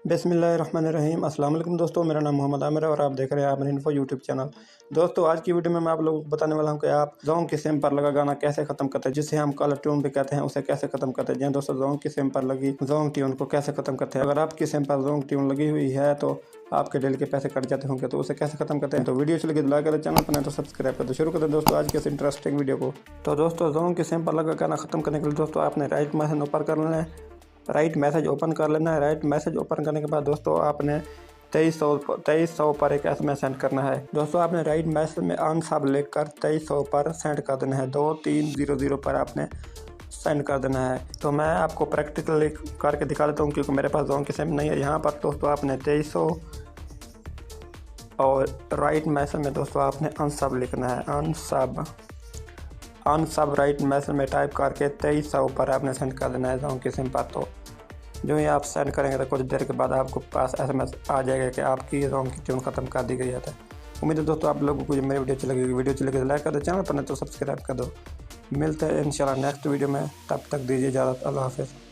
बिस्मिल्लाहिर्रहमानिर्रहीम। अस्सलाम वालेकुम दोस्तों, मेरा नाम मोहम्मद आमिर है और आप देख रहे हैं आमिर इन्फो यूट्यूब चैनल। दोस्तों, आज की वीडियो में मैं आप लोगों को बताने वाला हूं कि आप जोंग की सिम पर लगा गाना कैसे ख़त्म करते हैं, जिसे हम कॉलर ट्यून भी कहते हैं, उसे कैसे ख़त्म करते हैं। जी दोस्तों, जोंग की सिम पर लगी जोंग ट्यून को कैसे ख़त्म करते हैं। अगर आपकी सिम पर जोंग ट्यून लगी हुई है तो आपके डेली के पैसे कट जाते होंगे, तो उसे कैसे खत्म करते हैं। तो वीडियो चलेगी तो लाइक करें, चैनल पर नहीं तो सब्सक्राइब कर दो। शुरू करते हैं दोस्तों आज के इस इंटरेस्टिंग वीडियो को। तो दोस्तों, जोंग की सिम पर लगा गाना खत्म करने के लिए दोस्तों आपने राइट मैसेज ओपन कर लेना है। राइट मैसेज ओपन कर लेना है। राइट मैसेज ओपन करने के बाद दोस्तों आपने 2300 पर एक SMS सेंड करना है। दोस्तों, आपने राइट मैसेज में unsub लिखकर 2300 पर सेंड कर देना है। 2300 पर आपने सेंड कर देना है। तो मैं आपको प्रैक्टिकली करके दिखा देता हूँ, क्योंकि मेरे पास जोंग की सिम नहीं है। यहाँ पर दोस्तों आपने 2300 और राइट मैसेज में दोस्तों आपने unsub लिखना है। अनसब राइट मैसेज में टाइप करके 2300 पर आपने सेंड कर देना है जोंग की सिम पर। तो जो ही आप सेंड करेंगे तो कुछ देर के बाद आपको पास SMS आ जाएगा कि आपकी जोंग की ट्यून ख़त्म कर दी गई है। उम्मीद है दोस्तों आप लोगों को मेरी वीडियो अच्छी लगेगी। वीडियो अच्छी लगे तो लाइक कर दो, चैनल पर नहीं तो सब्सक्राइब कर दो। मिलते हैं इंशाल्लाह नेक्स्ट वीडियो में, तब तक दीजिए इजाज़त। अल्लाह हाफ़िज़।